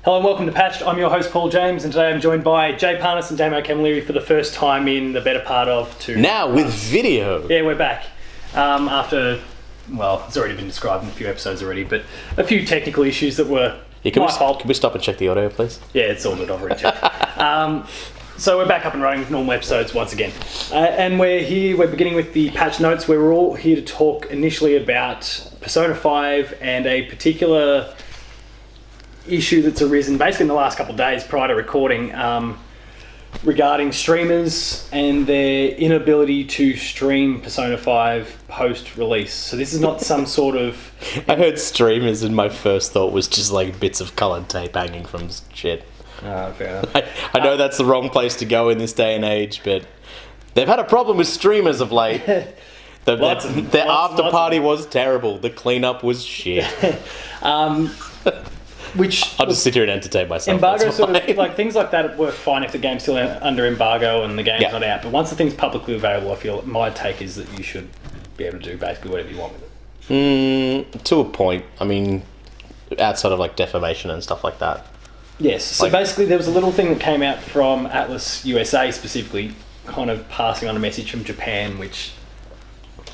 Hello and welcome to Patched. I'm your host Paul James, and today I'm joined by Jay Parnas and Damo for the first time in the better part of 2 Now with video. Yeah, we're back. After, well, it's already been described in a few episodes already, but a few technical issues that were my fault. Can we stop and check the audio, please? Yeah, it's all good. I've already checked. So we're back up and running with normal episodes once again. And we're beginning with the patch notes, where we're all here to talk initially about Persona 5 and a particular issue that's arisen basically in the last couple of days prior to recording, regarding streamers and their inability to stream Persona 5 post-release. So this is not some sort of... I heard streamers and my first thought was just like bits of coloured tape hanging from shit. Fair enough. I know that's the wrong place to go in this day and age, but they've had a problem with streamers of late. Their after party was terrible. The cleanup was shit. Which I'll just sit here and entertain myself. Embargo sort of, like, things like that work fine if the game's still under embargo and the game's not out. But once the thing's publicly available, I feel my take is that you should be able to do basically whatever you want with it. To a point. I mean, outside of like defamation and stuff like that. Yes. So basically, there was a little thing that came out from Atlus USA specifically, kind of passing on a message from Japan, which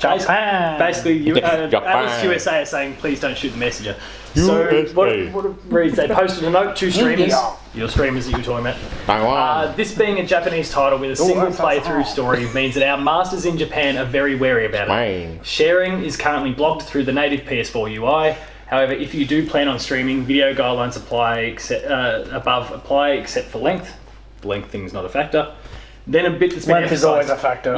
basically Atlus USA is saying, please don't shoot the messenger. So what it reads, they posted a note to streamers, your streamers that you were talking about. This being a Japanese title with a single playthrough story means that our masters in Japan are very wary about it. Sharing is currently blocked through the native PS4 UI. However, if you do plan on streaming, video guidelines apply except for length. The length thing is not a factor. Then a bit that's been length is always a factor.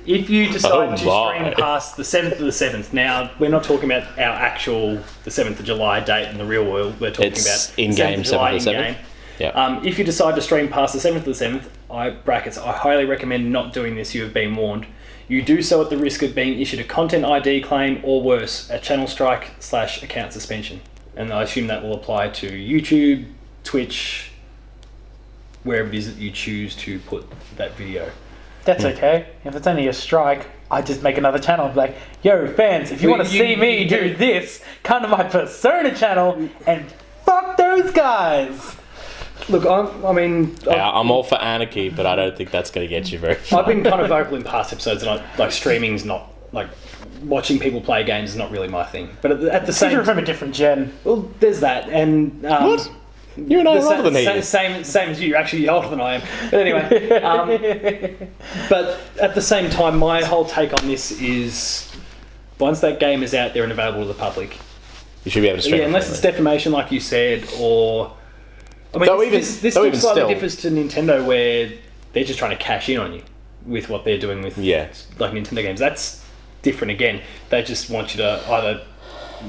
If you decide to stream past the 7th of the 7th, now we're not talking about our actual the 7th of July date in the real world. We're talking about in-game 7th of the 7th. Yeah. If you decide to stream past the 7th of the 7th, I highly recommend not doing this. You have been warned. You do so at the risk of being issued a content ID claim or worse, a channel strike / account suspension. And I assume that will apply to YouTube, Twitch, wherever it is that you choose to put that video. That's okay. If it's only a strike, I just make another channel and be like, yo, fans, if you want to see me do this, come to my Persona channel and fuck those guys. Look, I'm all for anarchy, but I don't think that's going to get you very far. I've been kind of vocal in past episodes, and streaming's not, like, watching people play games is not really my thing. But at the same... You're from a different gen. Well, there's that, and... what? You and I are older than he is. Same as you. You're actually older than I am. But anyway, but at the same time, my whole take on this is, once that game is out there and available to the public, you should be able to stream it. Unless it's defamation, like you said, or... I mean, this still slightly differs to Nintendo, where they're just trying to cash in on you with what they're doing with like Nintendo games. That's different again. They just want you to either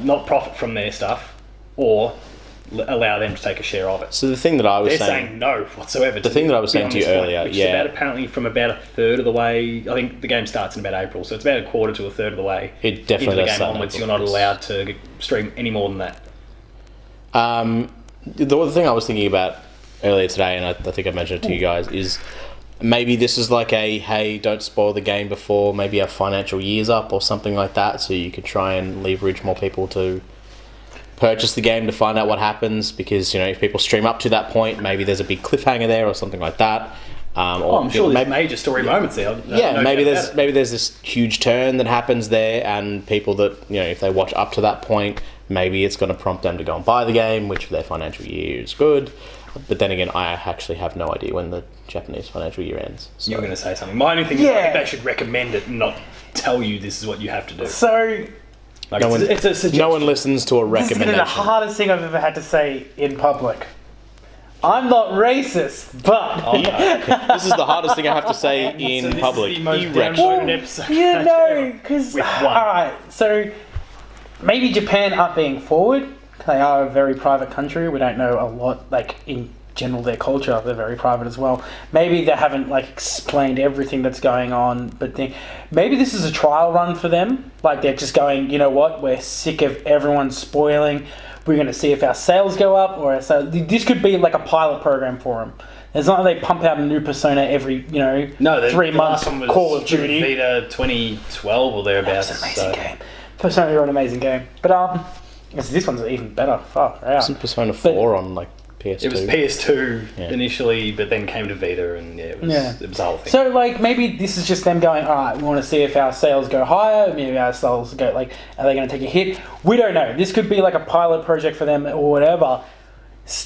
not profit from their stuff or allow them to take a share of it. So the thing that I was saying no whatsoever. The thing that I was saying to you earlier, which is apparently from about a third of the way. I think the game starts in about April, so it's about a quarter to a third of the way. It definitely into the game onwards. You're not allowed to stream any more than that. The other thing I was thinking about earlier today, and I think I mentioned it to you guys, is maybe this is like a, hey, don't spoil the game before maybe our financial year's up or something like that, so you could try and leverage more people to purchase the game to find out what happens, because, you know, if people stream up to that point, maybe there's a big cliffhanger there or something like that. I'm sure there's major story moments there. Maybe there's this huge turn that happens there, and people that, you know, if they watch up to that point, maybe it's going to prompt them to go and buy the game, which for their financial year is good. But then again, I actually have no idea when the Japanese financial year ends. So. You were going to say something. My only thing is I think they should recommend it and not tell you this is what you have to do. So... Like it's a suggestion. No one listens to a recommendation. This is the hardest thing I've ever had to say in public. I'm not racist, but... This is the hardest thing I have to say in public. Yeah, no, because... Alright, so maybe Japan aren't being forward. They are a very private country. We don't know a lot, like, in general, their culture. They're very private as well. Maybe they haven't, like, explained everything that's going on, but maybe this is a trial run for them. Like, they're just going, you know what, we're sick of everyone spoiling. We're going to see if our sales go up, or this could be like a pilot program for them. It's not like they pump out a new Persona every, 3 months. Call of Duty. Vita 2012 or thereabouts. That's an amazing game. Persona are an amazing game, but this one's even better. Fuck, yeah. Isn't Persona 4 on like PS2. It was PS2 initially, but then came to Vita, and it was the whole thing. So, like, maybe this is just them going, all right, we want to see if our sales go higher, maybe our sales go, like, are they going to take a hit? We don't know. This could be, like, a pilot project for them or whatever.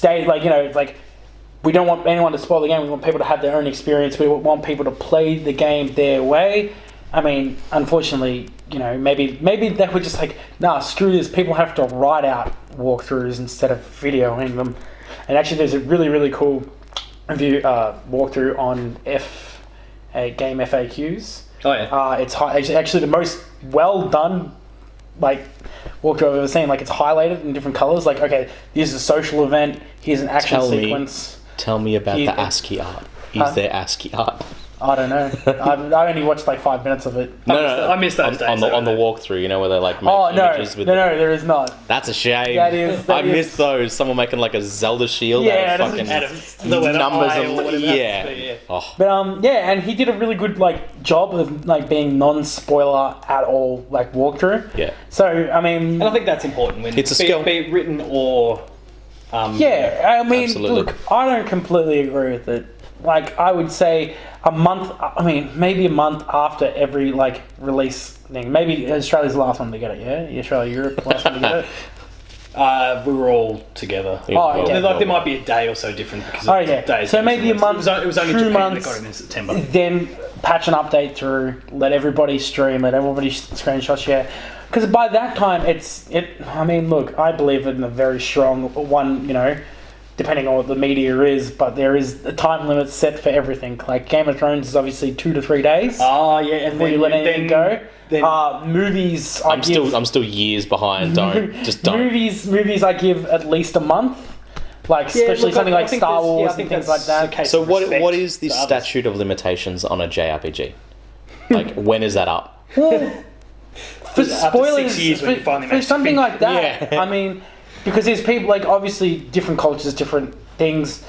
Like, you know, like, we don't want anyone to spoil the game. We want people to have their own experience. We want people to play the game their way. I mean, unfortunately, you know, maybe they were just like, nah, screw this. People have to write out walkthroughs instead of videoing them. And actually, there's a really, really cool review walkthrough on game FAQs. Oh yeah. It's actually the most well done, like, walkthrough I've ever seen. Like, it's highlighted in different colors. Like, okay, here's a social event. Here's an action sequence. Tell me about the ASCII art. Is there ASCII art? I don't know. I only watched like 5 minutes of it. I missed those days. On the walkthrough, you know, where they like make images with... No, there is not. That's a shame. That is. Missed those. Someone making like a Zelda shield out of fucking numbers or whatever. Yeah. Oh. But and he did a really good like job of like being non-spoiler at all, like walkthrough. Yeah. So I mean, and I think that's important when it's a skill, be it written or. I mean, absolutely. Look, I don't completely agree with it. Like, I would say maybe a month after every, like, release thing. Maybe Australia's the last one to get it, yeah? Australia, Europe, the last one to get it? We were all together. There might be a day or so different because of days. So maybe a month, it was only 2 Japan months, that got it in September. Then patch an update through, let everybody stream, let everybody screenshot share. Because by that time, I mean, look, I believe in a very strong one, you know, depending on what the media is, but there is a time limit set for everything. Like Game of Thrones is obviously 2 to 3 days. Oh yeah, and before you let anything go. Movies, I'm still years behind. Don't. Movies, I give at least a month. Like especially something like Star Wars and things like that. So what is the statute of limitations on a JRPG? Like when is that up? Well, for spoilers, 6 years when you finally for something like that. Yeah. I mean, because there's people, like, obviously different cultures, different things.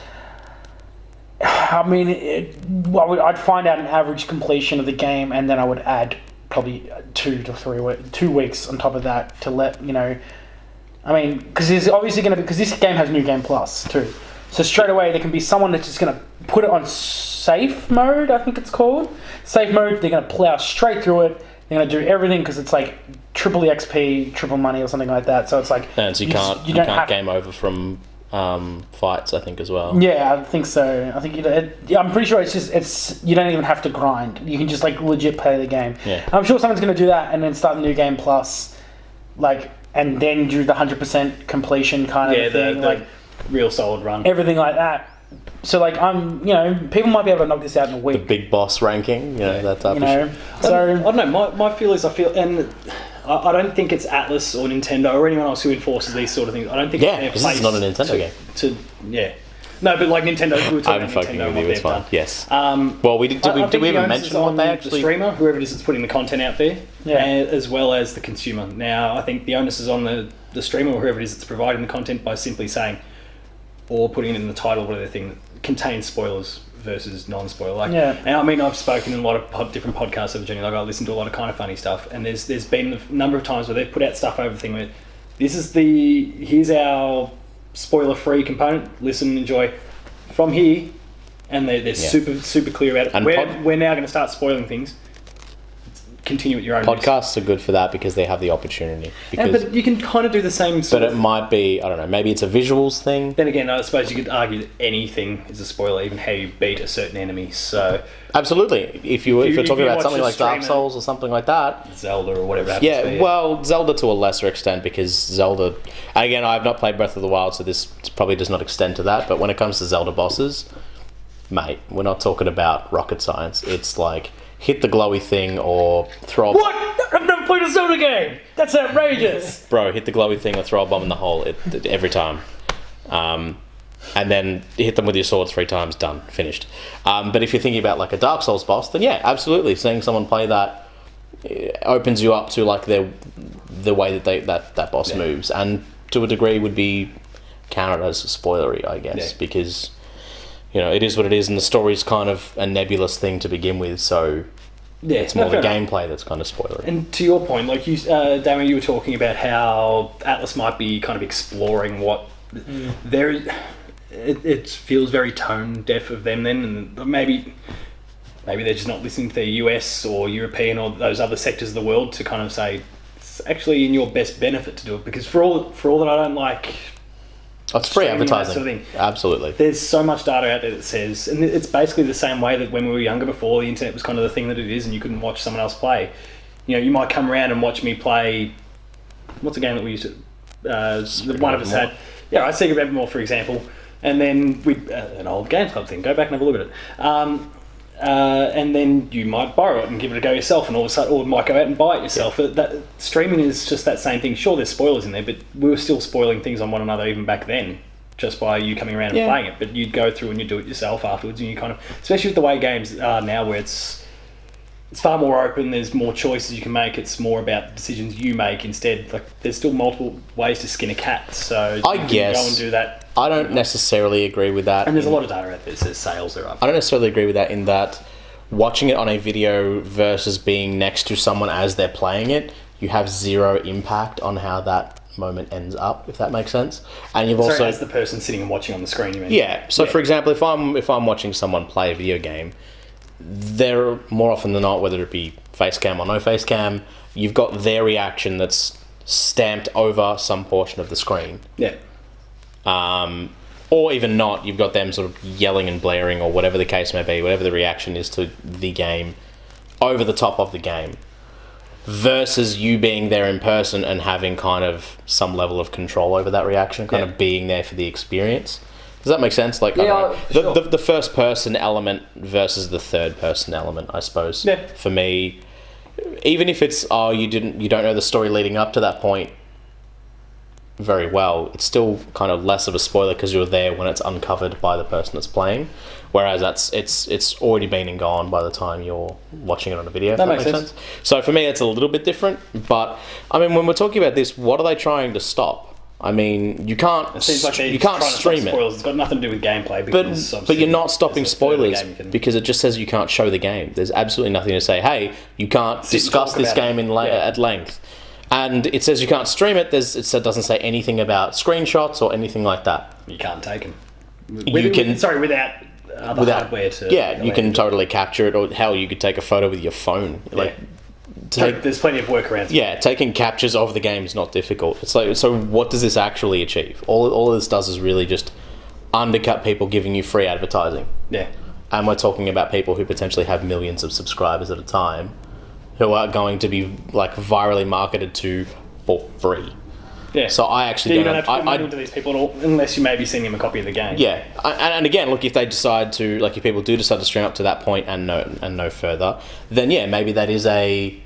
I mean, I'd find out an average completion of the game, and then I would add probably 2 weeks on top of that to let, you know, I mean, because there's obviously going to be, because this game has New Game Plus too. So straight away there can be someone that's just going to put it on safe mode, I think it's called. Safe mode, they're going to plow straight through it. They're going to do everything because it's like triple XP, triple money or something like that. So it's like... And so you can't game over from fights, I think, as well. Yeah, I think so. I think I'm pretty sure it's you don't even have to grind. You can just like legit play the game. Yeah. I'm sure someone's going to do that and then start the New Game Plus, like, and then do the 100% completion kind of thing. The like real solid run. Everything like that. So like people might be able to knock this out in a week. The big boss ranking, that type of shit. So I don't know. My feel is and I don't think it's Atlus or Nintendo or anyone else who enforces these sort of things. I don't think because it's not a Nintendo game. No, but like Nintendo, we were talking I'm about fucking Nintendo with you. It's fine. done. Yes. Well, did we even mention what they actually? The streamer, whoever it is that's putting the content out there, as well as the consumer. Now, I think the onus is on the streamer or whoever it is that's providing the content by simply saying or putting it in the title, whatever thing contains spoilers versus non-spoiler. And I mean, I've spoken in a lot of different podcasts over the journey. Like I listen to a lot of kind of funny stuff, and there's been a number of times where they've put out stuff over the thing where here's our spoiler-free component. Listen, enjoy from here, and they're super clear about it. And we're now going to start spoiling things. Continue at your own Podcasts risk. are good for that because they have the opportunity. But you can kind of do the same But it might be, I don't know, maybe it's a visuals thing. Then again, I suppose you could argue that anything is a spoiler, even how you beat a certain enemy. So absolutely. If you're talking about something like Dark Souls or something like that. Zelda or whatever happens to be. Well, Zelda to a lesser extent because Zelda... Again, I have not played Breath of the Wild, so this probably does not extend to that. But when it comes to Zelda bosses, mate, we're not talking about rocket science. It's like... hit the glowy thing or throw a What? I've never played a Zelda game! That's outrageous! Bro, hit the glowy thing or throw a bomb in the hole every time. And then hit them with your sword 3 times, done, finished. But if you're thinking about like a Dark Souls boss, then yeah, absolutely. Seeing someone play that opens you up to like the way that that boss moves. And to a degree would be counted as spoilery, I guess, because... it is what it is, and the story's kind of a nebulous thing to begin with, so it's more the gameplay that's kind of spoilery. And to your point, like you, Damo, you were talking about how Atlus might be kind of exploring what it feels very tone deaf of them then, and maybe they're just not listening to their US or European or those other sectors of the world to kind of say it's actually in your best benefit to do it, because for all that I don't like, it's free advertising. Sort of thing. Absolutely. There's so much data out there that says, and it's basically the same way that when we were younger, before the internet was kind of the thing that it is, and you couldn't watch someone else play. You know, you might come around and watch me play. What's a game that we used to? One of us had. Yeah, right, Secret Evermore, for example, and then an old Games Club thing. Go back and have a look at it. And then you might borrow it and give it a go yourself, and all of a sudden, or might go out and buy it yourself. Yeah. That streaming is just that same thing. Sure, there's spoilers in there, but we were still spoiling things on one another even back then, just by you coming around and playing it. But you'd go through and you do it yourself afterwards, and you kind of, especially with the way games are now, where it's far more open. There's more choices you can make. It's more about decisions you make instead. Like, there's still multiple ways to skin a cat. So I guess go and do that. I don't necessarily agree with that. And there's a lot of data out there that says sales are up. I don't necessarily agree with that in that watching it on a video versus being next to someone as they're playing it, you have zero impact on how that moment ends up, if that makes sense. And you've also as the person sitting and watching on the screen, you mean? Yeah. So for example, if I'm watching someone play a video game, they're more often than not, whether it be face cam or no face cam, you've got their reaction that's stamped over some portion of the screen. Yeah. Or even not, you've got them sort of yelling and blaring or whatever the case may be, whatever the reaction is to the game, over the top of the game, versus you being there in person and having kind of some level of control over that reaction, kind of being there for the experience. Does that make sense? Like, the first person element versus the third person element, I suppose. Yeah. For me, even if it's you don't know the story leading up to that point very well, it's still kind of less of a spoiler because you're there when it's uncovered by the person that's playing, whereas it's already been and gone by the time you're watching it on a video. That makes sense. So for me, it's a little bit different, but I mean, when we're talking about this, what are they trying to stop? I mean, you can't stream it. It's got nothing to do with gameplay, but you're not stopping spoilers because it just says you can't show the game. There's absolutely nothing to say, hey, you can't discuss this game at length. And it says you can't stream it. It doesn't say anything about screenshots or anything like that. You can't take them. Without hardware to... Yeah, you can totally capture it, or hell, you could take a photo with your phone. There's plenty of workarounds. Yeah, taking captures of the game is not difficult. It's like, so what does this actually achieve? All this does is really just undercut people giving you free advertising. Yeah. And we're talking about people who potentially have millions of subscribers at a time, who are going to be like virally marketed to for free. Yeah. So I actually don't have to put money into these people at all, unless you maybe send them a copy of the game. Yeah. And again, look, if they decide to, like, if people do decide to stream up to that point and no further, then yeah, maybe that is a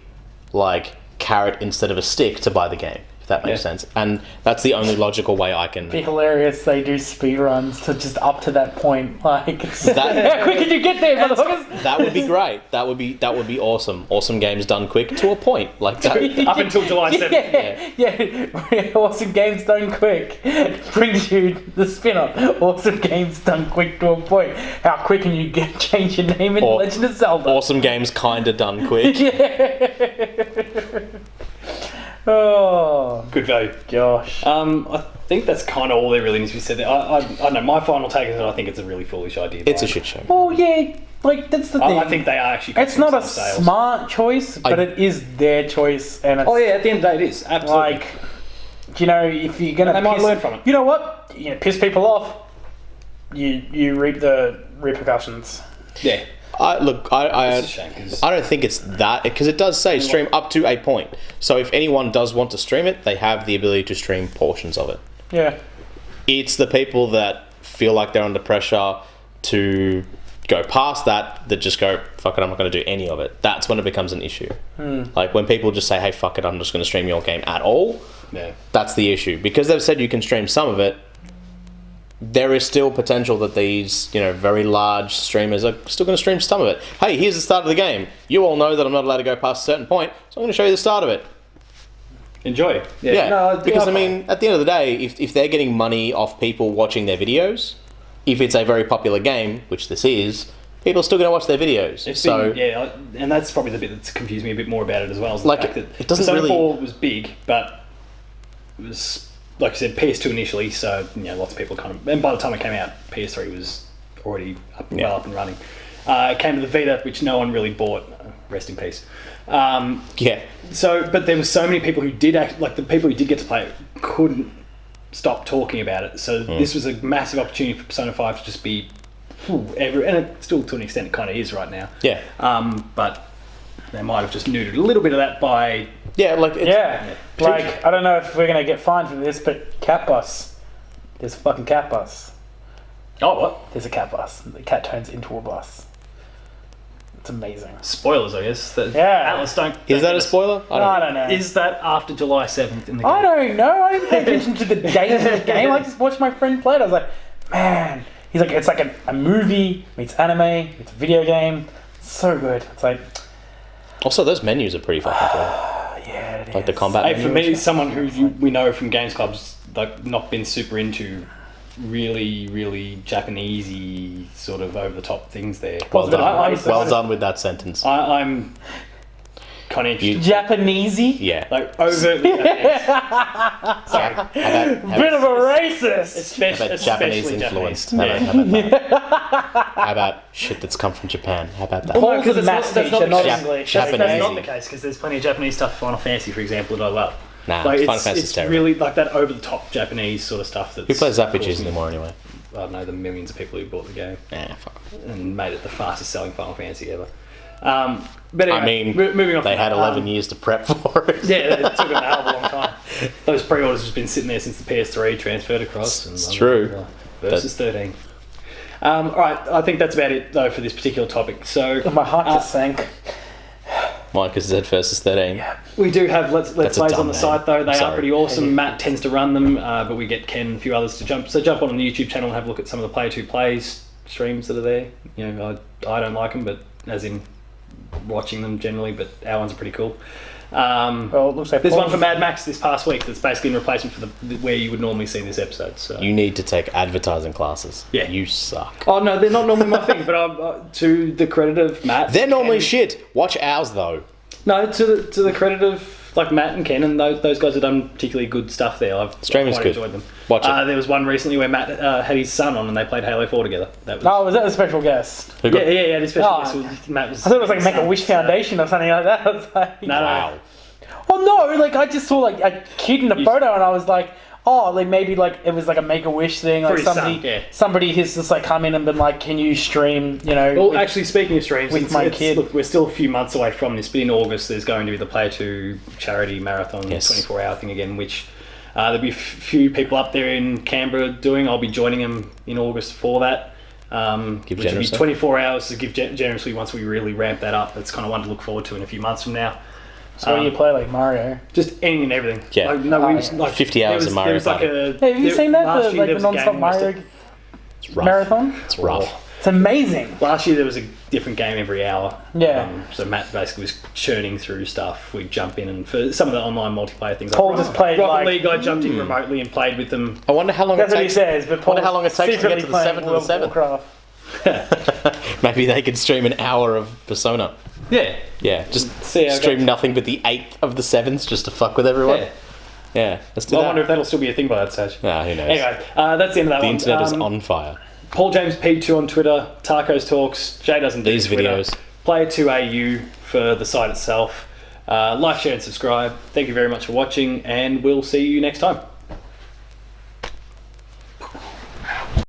like carrot instead of a stick to buy the game, if that makes sense. And that's the only logical way I can... It'd be hilarious they do speedruns to just up to that point. Like, how quick can you get there, motherfuckers? That would be great. That would be awesome. Awesome games done quick to a point. Like that. Up until July 7th. Yeah. Awesome games done quick brings you the spin-off. Awesome games done quick to a point. How quick can you change your name in Legend of Zelda? Awesome games kinda done quick. Oh, good value, Josh. I think that's kind of all there really needs to be said there. I don't know. My final take is that I think it's a really foolish idea. It's a shit show. Oh yeah, like that's the thing. I think they are actually. It's not a smart choice, but it is their choice, and it's, at the end of the day, it is absolutely. Like, you know, if you're gonna, they might learn from it. You know what? You know, piss people off. You reap the repercussions. Yeah. I don't think it's that, because it does say stream up to a point. So if anyone does want to stream it, they have the ability to stream portions of it. Yeah. It's the people that feel like they're under pressure to go past that just go, fuck it, I'm not going to do any of it. That's when it becomes an issue. Like when people just say, hey, fuck it, I'm just going to stream your game at all. Yeah. That's the issue. Because they've said you can stream some of it, there is still potential that these, very large streamers are still going to stream some of it. Hey, here's the start of the game. You all know that I'm not allowed to go past a certain point, so I'm going to show you the start of it. Enjoy. Yeah. No, because, I mean, at the end of the day, if they're getting money off people watching their videos, if it's a very popular game, which this is, people are still going to watch their videos. And that's probably the bit that's confused me a bit more about it as well. Is like, the fact that it doesn't Persona really... 4 was big, but it was... like I said, PS2 initially, so lots of people and by the time it came out, PS3 was already well up and running. It came to the Vita, which no one really bought. Rest in peace. So, but there were so many people who did the people who did get to play it couldn't stop talking about it. So this was a massive opportunity for Persona 5 to just be and it still, to an extent, it kind of is right now. Yeah. But they might have just neutered a little bit of that by... Like, I don't know if we're going to get fined for this, but cat bus. There's a fucking cat bus. Oh, what? There's a cat bus. The cat turns into a bus. It's amazing. Spoilers, I guess. Atlus don't... Is that a spoiler? I don't know. Is that after July 7th in the game? I don't know. I didn't pay attention to the date of the game. I just watched my friend play it. I was like, man. He's like, it's like a movie meets anime, it's a video game. It's so good. It's like... Also, those menus are pretty fucking cool. Yeah, it like is. the combat menu. For me, someone who we know from Games Club's like not been super into really, really Japanesey sort of over the top things there. Well done with that sentence. I'm kind of interested. Japanesey? Yeah. Like overtly Japanese. Sorry. Bit of a racist. Especially Japanese Japanese. influenced. How about that? How about shit that's come from Japan? How about that? Paul's a maths teacher, not English. That's not the case, because there's plenty of Japanese stuff, Final Fantasy, for example, that I love. Nah, Final Fantasy's it's terrible. really like that over-the-top Japanese sort of stuff. Who plays RPGs anymore anyway? I don't know, the millions of people who bought the game. Fuck. And made it the fastest selling Final Fantasy ever. But anyway, I mean, moving on. They had 11 years to prep for it. Yeah, it took them a hell of a long time. Those pre-orders have been sitting there since the PS3 transferred across. It's true. Versus 13. All right, I think that's about it though for this particular topic. So my heart just sank. Micah Z versus 13. Yeah. We do have Let's Plays on the site though. They Sorry. are pretty awesome. Matt tends to run them, but we get Ken and a few others to jump. So jump on the YouTube channel and have a look at some of the Player 2 Plays streams that are there. I don't like them, but as in watching them generally, but our ones are pretty cool. Well, it looks like there's one for Mad Max this past week that's basically in replacement for where you would normally see this episode. So you need to take advertising classes. Yeah, you suck. Oh no, they're not normally my thing. But to the credit of Matt, they're normally shit. Watch ours though. No, to the credit of like Matt and Ken and those guys have done particularly good stuff there. I've Streaming's quite good. enjoyed them. Watch it. There was one recently where Matt had his son on and they played Halo 4 together. Was that a special guest? Yeah, the special guest was Matt. I thought it was like Make-A-Wish Foundation or something like that. I was like, wow. Oh no! Like I just saw like a kid in a photo and I was like, oh, like maybe like it was like a Make-A-Wish thing. Like somebody has just like come in and been like, can you stream? Well, actually, speaking of streams, with my kid. Look, we're still a few months away from this, but in August there's going to be the Player 2 charity marathon 24-hour thing again, which there'll be a few people up there in Canberra doing. I'll be joining them in August for that. Which will be 24 hours to give generously once we really ramp that up. That's kind of one to look forward to in a few months from now. So what do you play, like Mario? Just anything and everything. Yeah. 50 hours of Mario Party. Hey, have you seen that? The non-stop Mario marathon? It's rough. It's amazing. Last year there was a different game every hour. Yeah. So Matt basically was churning through stuff. We'd jump in and for some of the online multiplayer things. Paul just played Rocket League. I jumped in remotely and played with them. I wonder how long That's it takes. what he says, but Paul how long it takes to get to the 7th of the 7th. Maybe they could stream an hour of Persona. Yeah, just stream nothing but the 8th of the 7th just to fuck with everyone. Yeah, let's do that. I wonder if that'll still be a thing by that stage. Nah, who knows. Anyway, that's the end of that the one. The internet is on fire. Paul James P2 on Twitter, Tarko's Talks, Jay doesn't do these Twitter. videos. Player 2AU for the site itself. Like, share and subscribe. Thank you very much for watching and we'll see you next time.